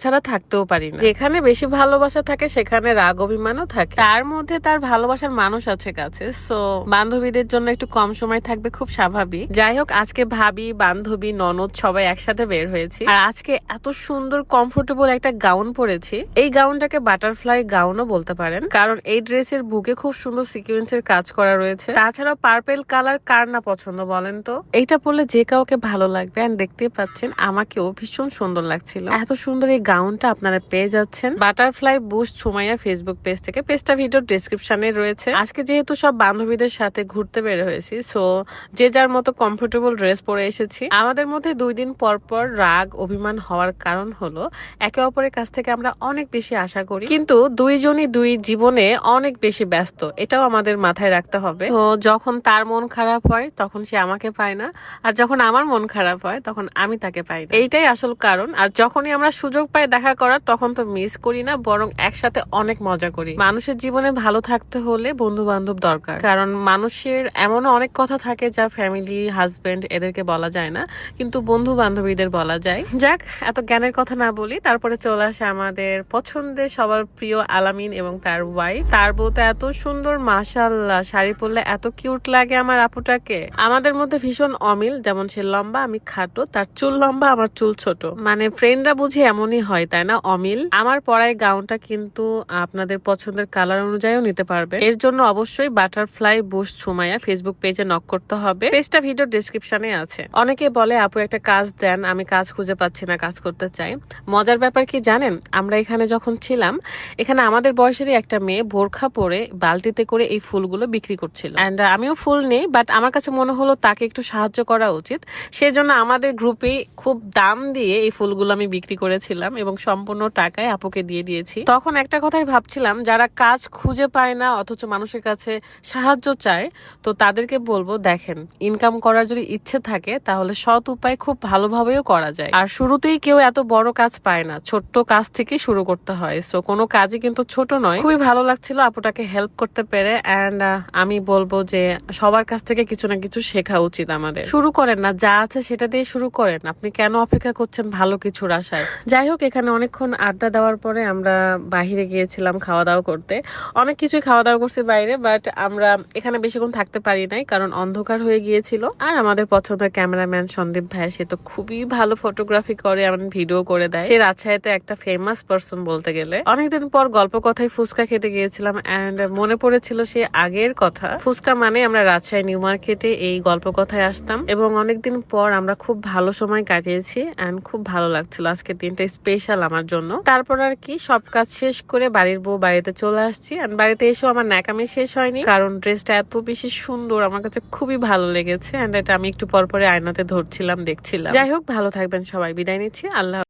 ছাড়া থাকতেও পারি না। যেখানে বেশি ভালোবাসা থাকে সেখানে রাগ অভিমানও থাকে, তার মধ্যে তার ভালোবাসার মানুষ আছে কাছে। সো বান্ধবীদের জন্য একটু কম সময় থাকবে, খুব স্বাভাবিক। যাই হোক, আজকে ভাবি, বান্ধবী, ননদ সবাই একসাথে বের হয়েছি। আর আজকে এত সুন্দর কমফোর্টেবল একটা গাউন পরেছি। এই গাউনটাকে বাটারফ্লাই গাউনও বলতে পারেন, কারণ এই ড্রেসের বুকে খুব সুন্দর সিকুয়েন্সের কাজ করা রয়েছে। তাছাড়াও পার্পেল কালার কার না পছন্দ বলেন তো? এইটা পরলে যে কাউকে ভালো লাগবে। আর দেখতেই পাচ্ছেন আমাকেও ভীষণ সুন্দর লাগছিল। এত সুন্দর এই গাউনটা আপনারা পেয়ে যাচ্ছেন butterfly boost Sumaiya Facebook page থেকে। পেজটা ভিডিও ডেসক্রিপশনে রয়েছে। আজকে যেহেতু সব বান্ধবীদের সাথে ঘুরতে বের হয়েছি, সো যে যার মতো কমফোর্টেবল ড্রেস পরে এসেছি। আমাদের মধ্যে 2 দিন পর পর রাগ অভিমান হওয়ার কারণ হলো একে অপরের কাছ থেকে আমরা অনেক বেশি আশা করি, কিন্তু দুইজনই দুই জীবনে অনেক বেশি ব্যস্ত। এটাও আমাদের মাথায় রাখতে হবে। তো যখন তার মন খারাপ হয় তখন সে আমাকে পায় না, আর যখন আমার মন খারাপ হয় তখন আমি তাকে পাই না। এইটাই আসল কারণ। আর যখনই আমরা সুযোগ পাই দেখা করার তখন তো মিস করি না, বরং একসাথে অনেক মজা করি। মানুষের জীবনে ভালো থাকতে হলে বন্ধু বান্ধব দরকার, কারণ মানুষের এমনও অনেক কথা থাকে যা ফ্যামিলি, হাজবেন্ড এদেরকে বলা যায় না, কিন্তু বন্ধু বান্ধবীদের বলা যায়। যাক, এত জ্ঞানের কথা না বলি, তারপরে চলে আসে আমাদের পছন্দের সবার প্রিয় আলামিন এবং তার ওয়াইফ। তার বউ তো এত সুন্দর, মাশাআল্লাহ, শাড়ি পরলে এত কিউট লাগে আমার আপুটাকে। আমাদের মধ্যে ভীষণ অমিল, যেমন সে লম্বা, আমি খাটো, তার চুল লম্বা, আমার চুল ছোট। মানে ফ্রেন্ডরা বুঝি এমনই হয়, তাই না? অমিল। আমার পরায় গাউনটা কিন্তু আপনাদের পছন্দের কালার অনুযায়ীও নিতে পারবে। এর জন্য অবশ্যই বাটারফ্লাই বুস্ট সুমাইয়া ফেসবুক পেজে নক করতে হবে। পেজটা ভিডিও ডেসক্রিপশনে আছে। অনেকে বলে আপু একটা কাজ দেন, আমি কাজ খুঁজে পাচ্ছি না, কাজ করতে চাই। মজার ব্যাপার কি জানেন, আমরা এখানে যখন ছিলাম, এখানে আমাদের বয়সেরই একটা মেয়ে বোরখা পরে বালতিতে করে এই ফুলগুলো বিক্রি করছিল। এন্ড আমিও ফুল নেই, বাট আমার কাছে মনে হলো তাকে একটু সাহায্য করা উচিত। সেজন্য আমাদের গ্রুপে খুব দাম দিয়ে এই ফুলগুলো আমি বিক্রি করেছিলাম এবং সম্পূর্ণ টাকায় আপুকে দিয়ে দিয়েছি। তখন একটা কথাই ভাবছিলাম, যারা কাজ খুঁজে পায় না অথচ মানুষের কাছে সাহায্য চায়, তো তাদেরকে বলবো, দেখেন, ইনকাম করার যদি ইচ্ছে থাকে তাহলে সৎ উপায় খুব ভালোভাবেও করা যায়। আর শুরুতেই কেউ এত বড় কাজ পায় না, ছোট্ট কাজ থেকে শুরু করতে হয়। সো কোনো কাজই কিন্তু ছোট নয়। খুবই ভালো লাগছিল আপুটাকে হেল্প করতে পেরে। এন্ড আমি বলবো যে সবার কাছ থেকে কিছু না কিছু শেখা উচিত আমাদের। শুরু করেন না, যা আছে সেটা দিয়ে শুরু করেন। আপনি কেন অপেক্ষা করছেন ভালো কিছুর আশায়? যাই হোক, এখানে অনেকক্ষণ আড্ডা দেওয়ার পরে আমরা বাহিরে গিয়েছিলাম খাওয়া দাওয়া করতে। অনেক কিছুই খাওয়া দাওয়া করছি বাইরে, বাট আমরা এখানে বেশিক্ষণ থাকতে পারি নাই, কারণ অন্ধকার হয়ে গিয়েছিল। আর আমাদের পছন্দের ক্যামেরাম্যান সন্দীপ ভাই, সে তো খুবই ভালো ফটোগ্রাফি করে, এমন ভিডিও করে দেয়। সে রাজশাহীতে একটা ফেমাস পার্সন বলতে গেলে। অনেকদিন পর গল্প কথায় ফুচকা খেতে গিয়েছিলাম, এন্ড মনে পড়েছিল সে আগের কথা। ফুচকা মানে আমরা রাজশাহী নিউ মার্কেটে এই গল্প কথায় আসতাম, এবং অনেকদিন পর আমরা খুব ভালো সময় কাটিয়েছি এন্ড খুব ভালো লাগছিল। আজকের দিনটা স্পেশাল আমার জন্য। তারপর আর কি, সব কাজ শেষ করে বাড়ির বউ বাড়িতে চলে আসছি। এন্ড বাড়িতে এসেও আমার ন্যাকামি শেষ হয়নি, কারণ ড্রেসটা এত বেশি সুন্দর, আমার কাছে খুবই ভালো লেগেছে। এন্ড এটা আমি একটু পর পরে আয়নাতে ধরছিলাম, দেখছিলাম। যাই হোক, ভালো থাকবেন সবাই, বিদায় নিচ্ছি, আল্লাহ।